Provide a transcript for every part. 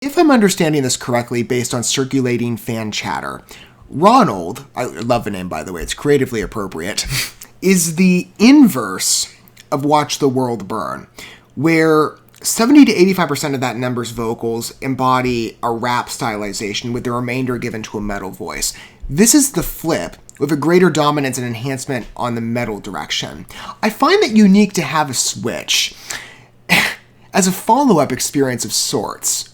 If I'm understanding this correctly based on circulating fan chatter, RONALD, I love the name by the way, it's creatively appropriate, is the inverse of Watch the World Burn, where 70 to 85% of that number's vocals embody a rap stylization with the remainder given to a metal voice. This is the flip, with a greater dominance and enhancement on the metal direction. I find that unique to have a switch as a follow-up experience of sorts.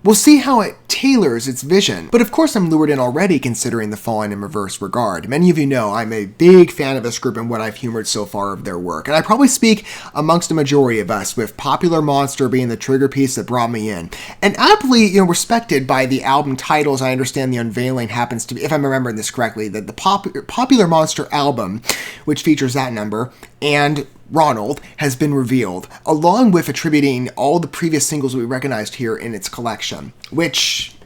We'll see how it tailors its vision, but of course I'm lured in already considering the Fallen in Reverse regard. Many of you know I'm a big fan of this group and what I've humored so far of their work, and I probably speak amongst the majority of us, with Popular Monster being the trigger piece that brought me in. And aptly, respected by the album titles, I understand the unveiling happens to be, if I'm remembering this correctly, that the Popular Monster album, which features that number, and RONALD has been revealed, along with attributing all the previous singles we recognized here in its collection, which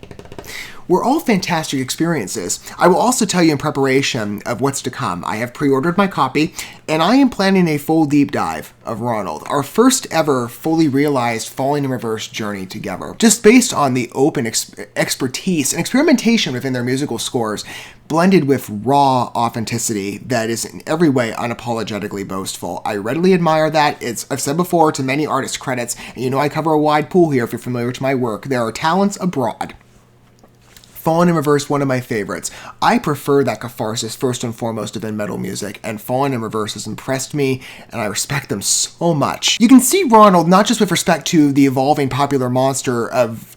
were all fantastic experiences. I will also tell you in preparation of what's to come, I have pre-ordered my copy, and I am planning a full deep dive of RONALD, our first ever fully realized Falling in Reverse journey together. Just based on the open expertise and experimentation within their musical scores, blended with raw authenticity that is in every way unapologetically boastful. I readily admire that. I've said before, to many artist credits, and I cover a wide pool here if you're familiar with my work, there are talents abroad. Fallen in Reverse, one of my favorites. I prefer that catharsis first and foremost within metal music, and Fallen in Reverse has impressed me, and I respect them so much. You can see RONALD not just with respect to the evolving Popular Monster of,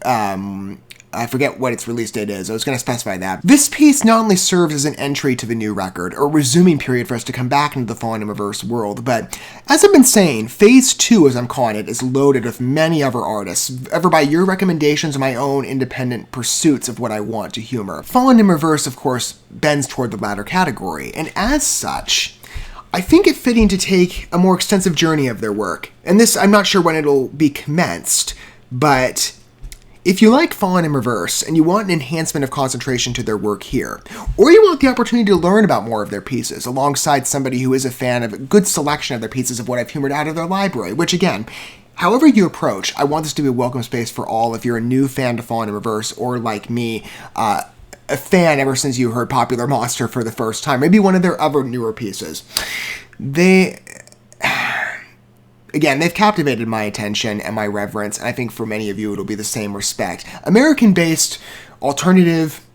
I forget what its release date is. I was going to specify that. This piece not only serves as an entry to the new record, or resuming period for us to come back into the Fallen in Reverse world, but as I've been saying, Phase 2, as I'm calling it, is loaded with many other artists, ever by your recommendations and my own independent pursuits of what I want to humor. Fallen in Reverse, of course, bends toward the latter category, and as such, I think it fitting to take a more extensive journey of their work. And this, I'm not sure when it'll be commenced, but if you like Fallen in Reverse and you want an enhancement of concentration to their work here, or you want the opportunity to learn about more of their pieces alongside somebody who is a fan of a good selection of their pieces of what I've humored out of their library, which again, however you approach, I want this to be a welcome space for all if you're a new fan to Fallen in Reverse, or like me, a fan ever since you heard Popular Monster for the first time, maybe one of their other newer pieces. Again, they've captivated my attention and my reverence, and I think for many of you it'll be the same respect. American-based, alternative,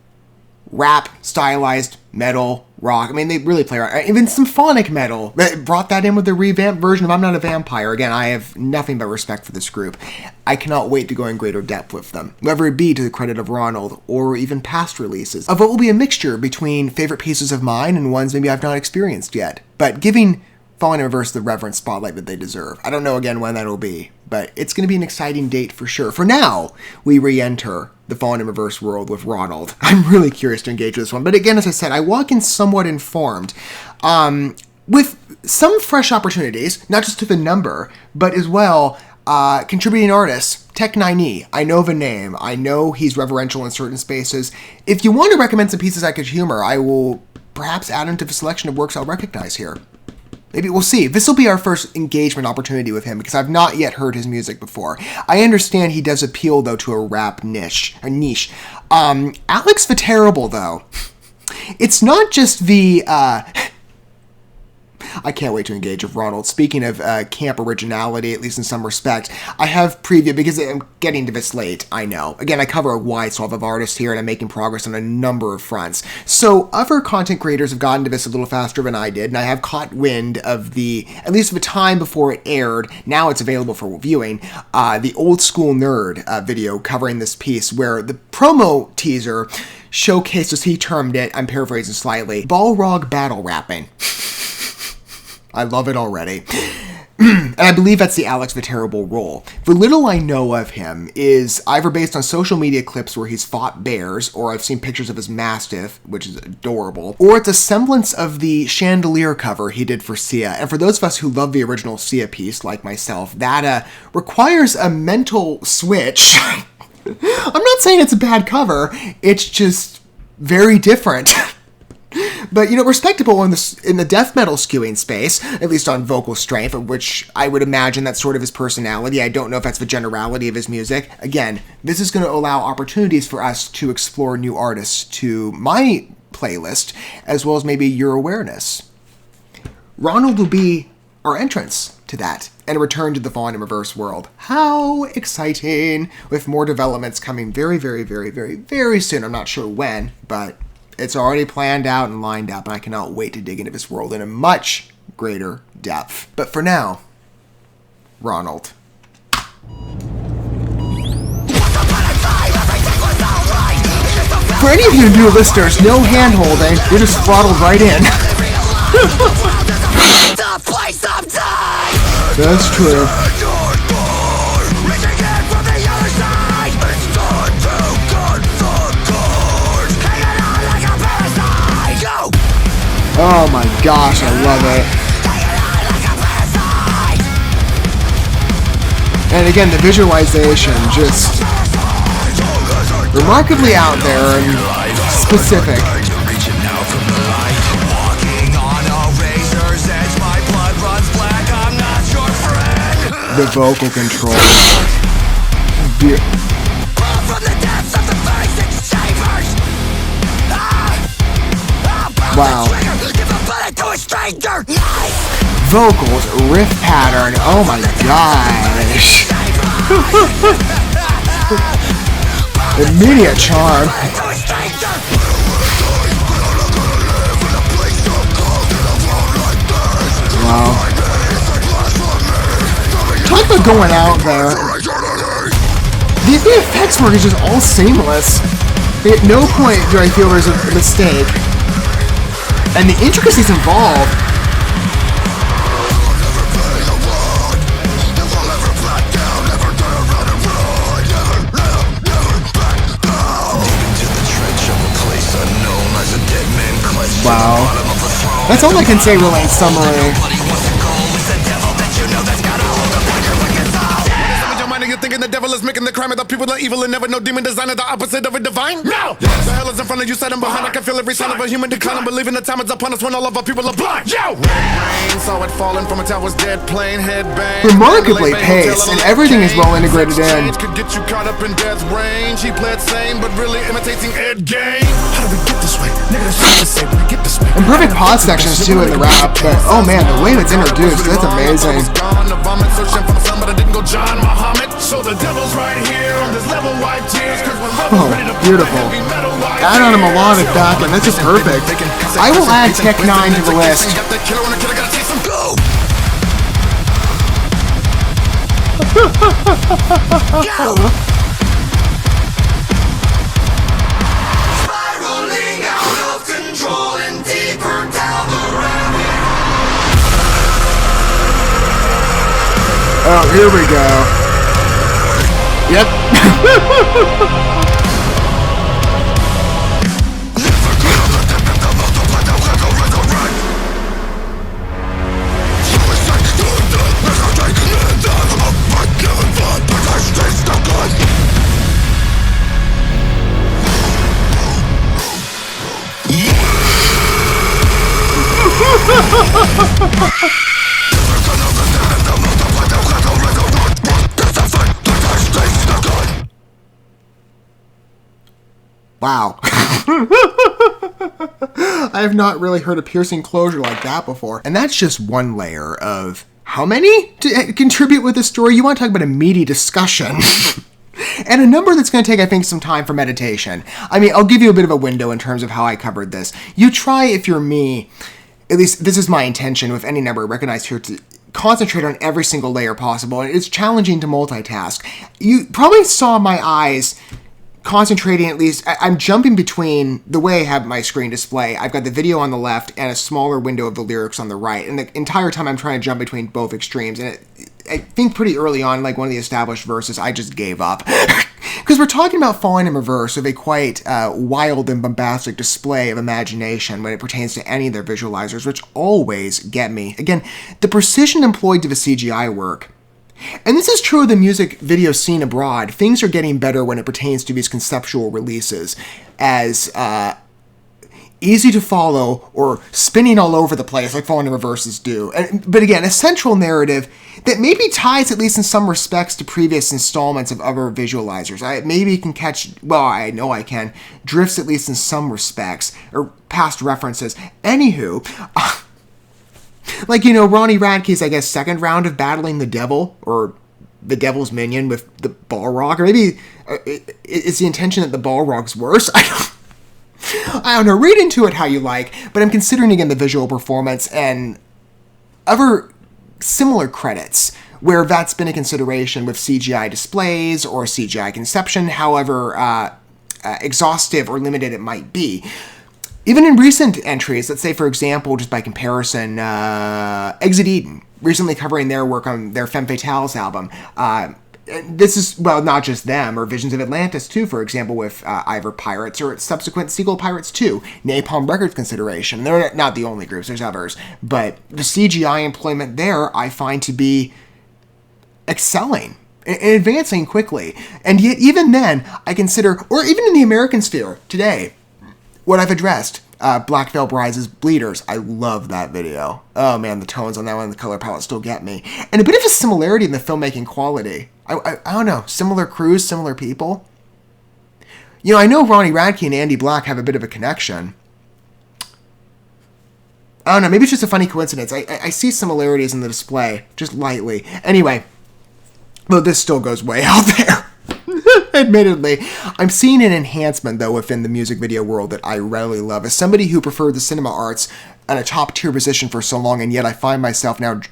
rap, stylized, metal, rock. I mean, they really play around. Even symphonic metal. They brought that in with the revamped version of I'm Not a Vampire. Again, I have nothing but respect for this group. I cannot wait to go in greater depth with them, whether it be to the credit of RONALD or even past releases, of what will be a mixture between favorite pieces of mine and ones maybe I've not experienced yet, but giving Fallen in Reverse the reverence spotlight that they deserve. I don't know again when that'll be, but it's going to be an exciting date for sure. For now, we re-enter the Fallen in Reverse world with RONALD. I'm really curious to engage with this one, but again, as I said, I walk in somewhat informed, with some fresh opportunities, not just to the number, but as well, contributing artists. N9NE, I know the name, I know he's reverential in certain spaces. If you want to recommend some pieces I could humor, I will perhaps add into the selection of works I'll recognize here. Maybe we'll see. This will be our first engagement opportunity with him because I've not yet heard his music before. I understand he does appeal, though, to a rap niche. Alex the Terrible, though. It's not just the, I can't wait to engage with RONALD. Speaking of camp originality, at least in some respect, I have previewed, because I'm getting to this late, I know. Again, I cover a wide swath of artists here, and I'm making progress on a number of fronts. So other content creators have gotten to this a little faster than I did, and I have caught wind of at least the time before it aired, now it's available for viewing, the Old School Nerd video covering this piece, where the promo teaser showcased, as he termed it, I'm paraphrasing slightly, Balrog battle rapping. I love it already. And I believe that's the Alex the Terrible role. The little I know of him is either based on social media clips where he's fought bears, or I've seen pictures of his Mastiff, which is adorable, or it's a semblance of the Chandelier cover he did for Sia. And for those of us who love the original Sia piece, like myself, that requires a mental switch. I'm not saying it's a bad cover, it's just very different. But, respectable in the death metal skewing space, at least on vocal strength, of which I would imagine that's sort of his personality. I don't know if that's the generality of his music. Again, this is going to allow opportunities for us to explore new artists to my playlist, as well as maybe your awareness. Ronald will be our entrance to that, and a return to the Fallen in Reverse world. How exciting! With more developments coming very, very, very, very, very soon. I'm not sure when, but it's already planned out and lined up, and I cannot wait to dig into this world in a much greater depth. But for now, Ronald. For any of you new listeners, no hand-holding, you're just throttled right in. That's true. Oh my gosh, I love it. And again, the visualization, just remarkably out there and specific. The vocal control. Wow. Vocals, riff pattern, oh my gosh. Immediate charm. Wow. Talk about going out there. The effects work is just all seamless. At no point do I feel there's a mistake. And the intricacies involved. Wow. That's all I can say really in summary. Thinking the devil is making the crime of the people are evil and never know demon design is the opposite of a divine? No! The hell is in front of you, set him behind. I can feel every sign of a human decline. I'm believing the time is upon us when all of our people are blind. Yo! Rain, saw it falling from a tower's dead plane, head bang. Remarkably paced, and everything is well integrated in. Could get you caught up in death's range. He played same, but really imitating Ed Game. How do we get this way? Nigga, that's what to say when we get this way. And perfect pause sections too in the rap, but oh man, the way it's introduced, that's amazing. So the devil's right here on this level, wipe tears. Oh, beautiful. Add on a melodic back, and that's just perfect. I will add Tech 9 to the list. Spiraling out of control and deeper down the rabbit. Oh, here we go. Yep. Wow. I have not really heard a piercing closure like that before. And that's just one layer of how many to contribute with the story. You want to talk about a meaty discussion. And a number that's going to take, I think, some time for meditation. I mean, I'll give you a bit of a window in terms of how I covered this. You try, if you're me, at least this is my intention with any number recognized here, to concentrate on every single layer possible. And it's challenging to multitask. You probably saw my eyes concentrating, at least, I'm jumping between the way I have my screen display. I've got the video on the left and a smaller window of the lyrics on the right. And the entire time I'm trying to jump between both extremes. And I think pretty early on, like one of the established verses, I just gave up. Because we're talking about Falling in Reverse with a quite wild and bombastic display of imagination when it pertains to any of their visualizers, which always get me. Again, the precision employed to the CGI work. And this is true of the music video scene abroad. Things are getting better when it pertains to these conceptual releases, as easy to follow or spinning all over the place like Falling in Reverses do. But again, a central narrative that maybe ties, at least in some respects, to previous installments of other visualizers. I maybe can catch, well, I know I can, drifts at least in some respects, or past references. Anywho, like, Ronnie Radke's, I guess, second round of battling the devil, or the devil's minion with the Balrog, or maybe is the intention that the Balrog's worse? I don't know, read into it how you like, but I'm considering again the visual performance and other similar credits where that's been a consideration with CGI displays or CGI conception, however exhaustive or limited it might be. Even in recent entries, let's say for example, just by comparison, Exit Eden, recently covering their work on their Femme Fatales album. This is, well, not just them, or Visions of Atlantis, too, for example, with Ivor Pirates, or its subsequent sequel, Pirates 2, Napalm Records consideration. They're not the only groups, there's others. But the CGI employment there, I find to be excelling and advancing quickly. And yet, even then, I consider, or even in the American sphere, today, what I've addressed, Black Veil Brides' Bleeders. I love that video. Oh man, the tones on that one, the color palette still get me. And a bit of a similarity in the filmmaking quality. I don't know, similar crews, similar people. I know Ronnie Radke and Andy Black have a bit of a connection. I don't know, maybe it's just a funny coincidence. I see similarities in the display, just lightly. Anyway, though this still goes way out there. Admittedly, I'm seeing an enhancement, though, within the music video world that I really love. As somebody who preferred the cinema arts at a top-tier position for so long, and yet I find myself now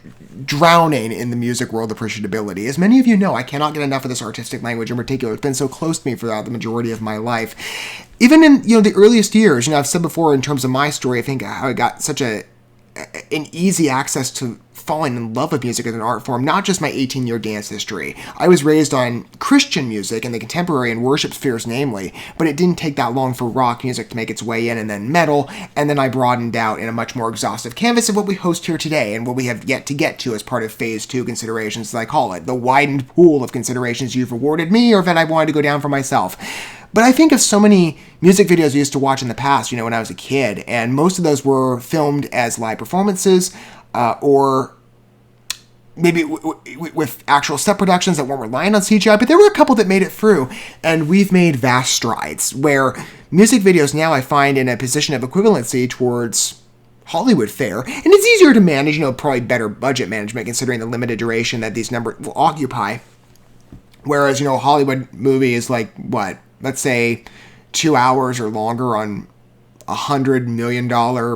drowning in the music world appreciability. As many of you know, I cannot get enough of this artistic language in particular. It's been so close to me throughout the majority of my life. Even in, the earliest years, I've said before in terms of my story, I think how I got such an easy access to falling in love with music as an art form, not just my 18-year dance history. I was raised on Christian music in the contemporary and worship spheres namely, but it didn't take that long for rock music to make its way in, and then metal, and then I broadened out in a much more exhaustive canvas of what we host here today, and what we have yet to get to as part of Phase 2 considerations, as I call it, the widened pool of considerations you've awarded me, or that I wanted to go down for myself. But I think of so many music videos I used to watch in the past, when I was a kid, and most of those were filmed as live performances, or maybe with actual set productions that weren't relying on CGI, but there were a couple that made it through, and we've made vast strides, where music videos now I find in a position of equivalency towards Hollywood fare, and it's easier to manage, probably better budget management considering the limited duration that these numbers will occupy, whereas, a Hollywood movie is like, what, let's say 2 hours or longer on $100 million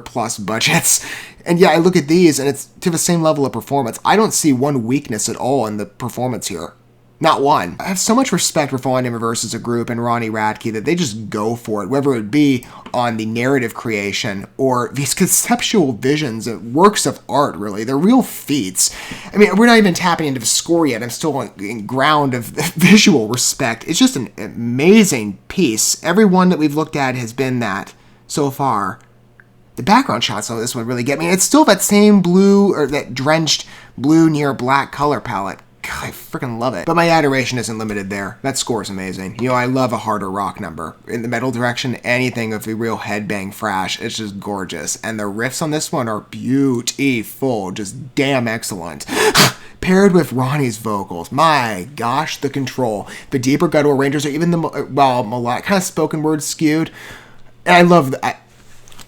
plus budgets. And yeah, I look at these and it's to the same level of performance. I don't see one weakness at all in the performance here. Not one. I have so much respect for Falling in Reverse as a group and Ronnie Radke that they just go for it, whether it be on the narrative creation or these conceptual visions of works of art, really. They're real feats. I mean, we're not even tapping into the score yet. I'm still in ground of visual respect. It's just an amazing piece. Every one that we've looked at has been that so far. The background shots of this one really get me. It's still that same blue, or that drenched blue near black color palette. God, I freaking love it. But my adoration isn't limited there. That score is amazing. I love a harder rock number. In the metal direction, anything with a real headbang thrash, it's just gorgeous. And the riffs on this one are beautiful. Just damn excellent. Paired with Ronnie's vocals. My gosh, the control. The deeper guttural ranges are even melodic, kind of spoken word skewed. And I love that.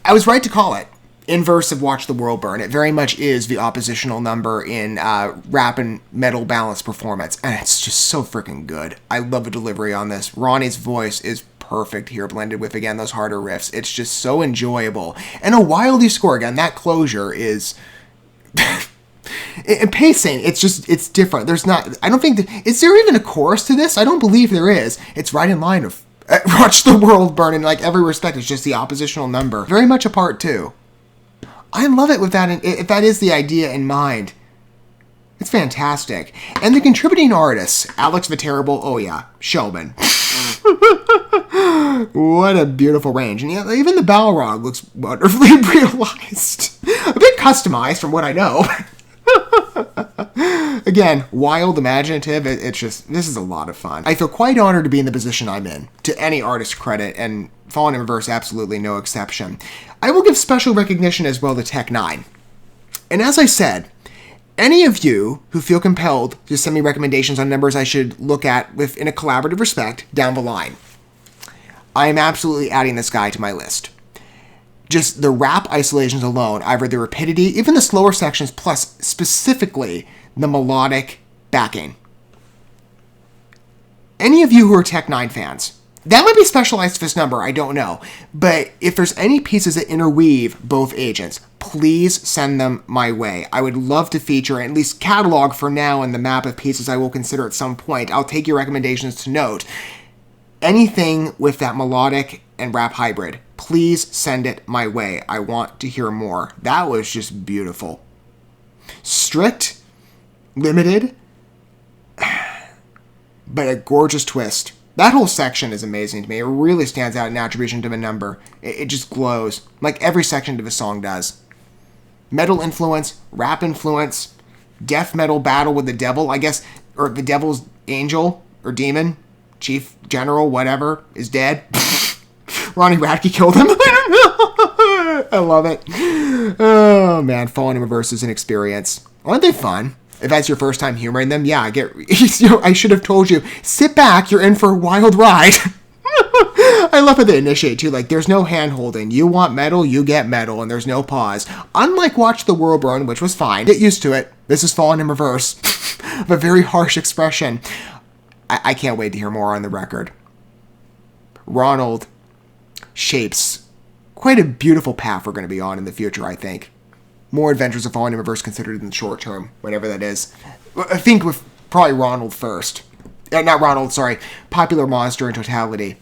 I was right to call it inverse of Watch the World Burn. It very much is the oppositional number in rap and metal balanced performance, and it's just so freaking good. I love the delivery on this. Ronnie's voice is perfect here, blended with, again, those harder riffs. It's just so enjoyable. And a wildy score, again, that closure is... And pacing, it's different. There's not... I don't think... Is there even a chorus to this? I don't believe there is. It's right in line with Watch the World Burn in every respect. It's just the oppositional number. Very much a part two. I love it with that, if that is the idea in mind. It's fantastic. And the contributing artists, Alex the Terrible, oh yeah, Shelman. What a beautiful range. And even the Balrog looks wonderfully realized. A bit customized from what I know. Again, wild, imaginative, it's just, this is a lot of fun. I feel quite honored to be in the position I'm in, to any artist credit, and Fallen in Reverse absolutely no exception. I will give special recognition as well to Tech9. And as I said, any of you who feel compelled to send me recommendations on numbers I should look at in a collaborative respect down the line, I am absolutely adding this guy to my list. Just the rap isolations alone, either the rapidity, even the slower sections, plus specifically the melodic backing. Any of you who are Tech9 fans, that might be specialized to this number, I don't know. But if there's any pieces that interweave both agents, please send them my way. I would love to feature and at least catalog for now in the map of pieces I will consider at some point. I'll take your recommendations to note. Anything with that melodic and rap hybrid, please send it my way. I want to hear more. That was just beautiful. Strict, limited, but a gorgeous twist. That whole section is amazing to me. It really stands out in attribution to the number. It just glows, like every section of a song does. Metal influence, rap influence, death metal battle with the devil, I guess, or the devil's angel or demon, chief general, whatever, is dead. Ronnie Radke killed him. I love it. Oh man, Fallen in Reverse is an experience. Aren't they fun? If that's your first time humoring them, yeah, I should have told you, sit back, you're in for a wild ride. I love how they initiate too, like there's no hand holding. You want metal, you get metal, and there's no pause. Unlike Watch the World Burn, which was fine. Get used to it. This is Fallen in Reverse. A very harsh expression. I can't wait to hear more on the record. RONALD shapes quite a beautiful path we're going to be on in the future, I think. More adventures of Fallen in Reverse considered in the short term, whatever that is. I think with probably RONALD first. Not RONALD, sorry. Popular Monster in totality.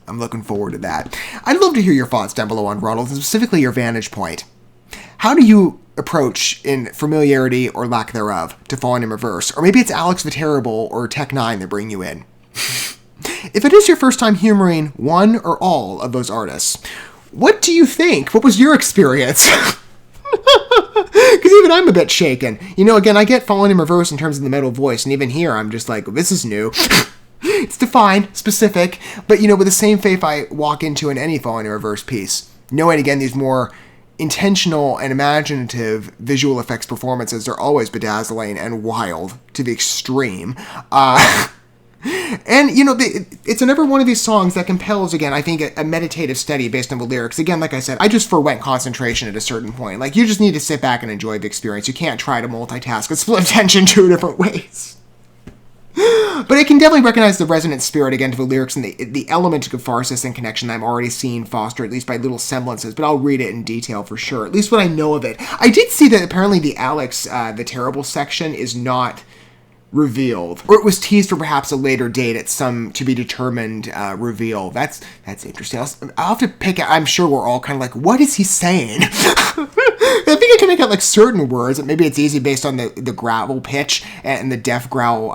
I'm looking forward to that. I'd love to hear your thoughts down below on RONALD, and specifically your vantage point. How do you approach, in familiarity or lack thereof, to Fallen in Reverse? Or maybe it's Alex the Terrible or Tech9 that bring you in. If it is your first time humoring one or all of those artists, what do you think? What was your experience? Because even I'm a bit shaken. Again, I get Fallen in Reverse in terms of the metal voice, and even here I'm just like, this is new. It's defined, specific, but with the same faith I walk into in any Fallen in Reverse piece, knowing again these more intentional and imaginative visual effects performances are always bedazzling and wild to the extreme. And, it's another one of these songs that compels, again, I think, a meditative study based on the lyrics. Again, like I said, I just forwent concentration at a certain point. Like, you just need to sit back and enjoy the experience. You can't try to multitask and split attention 2 different ways. But I can definitely recognize the resonant spirit, again, to the lyrics and the element of catharsis and connection I'm already seeing fostered, at least by little semblances, but I'll read it in detail for sure, at least what I know of it. I did see that apparently the Alex, the Terrible section is not revealed, or it was teased for perhaps a later date at some to-be-determined reveal. That's interesting. I'll have to pick out, I'm sure we're all kind of like, what is he saying? I think I can make out like certain words, maybe it's easy based on the growl pitch and the deaf growl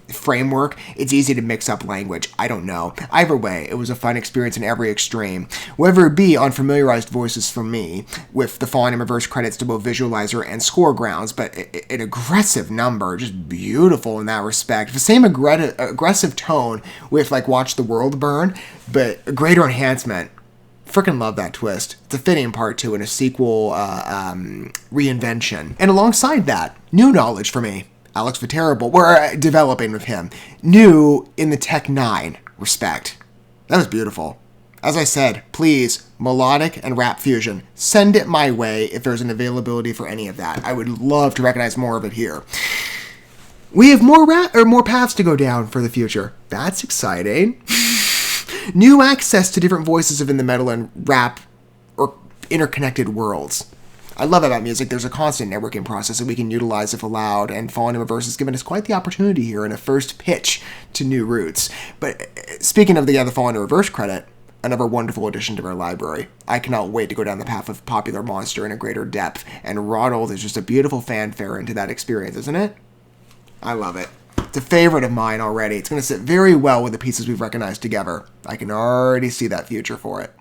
framework. It's easy to mix up language. I don't know. Either way, it was a fun experience in every extreme. Whether it be on familiarized voices from me, with the Fallen in Reverse credits to both visualizer and score grounds, but an aggressive number, just beautiful in that respect. The same aggressive tone with like Watch the World Burn, but a greater enhancement. Freaking love that twist. It's a fitting part 2 and a sequel reinvention. And alongside that, new knowledge for me. Alex the Terrible. We're developing with him. New in the Tech9 respect. That was beautiful. As I said, please, melodic and rap fusion, send it my way if there's an availability for any of that. I would love to recognize more of it here. We have more paths to go down for the future. That's exciting. New access to different voices within the metal and rap or interconnected worlds. I love about music. There's a constant networking process that we can utilize if allowed, and Fallen in Reverse has given us quite the opportunity here in a first pitch to new roots. But speaking of the other Fallen in Reverse credit, another wonderful addition to our library. I cannot wait to go down the path of Popular Monster in a greater depth, and RONALD is just a beautiful fanfare into that experience, isn't it? I love it. It's a favorite of mine already. It's going to sit very well with the pieces we've recognized together. I can already see that future for it.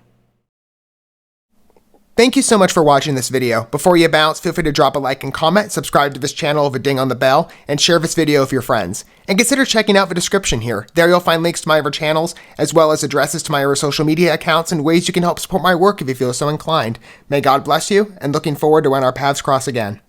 Thank you so much for watching this video. Before you bounce, feel free to drop a like and comment, subscribe to this channel with a ding on the bell, and share this video with your friends. And consider checking out the description here. There you'll find links to my other channels, as well as addresses to my other social media accounts and ways you can help support my work if you feel so inclined. May God bless you, and looking forward to when our paths cross again.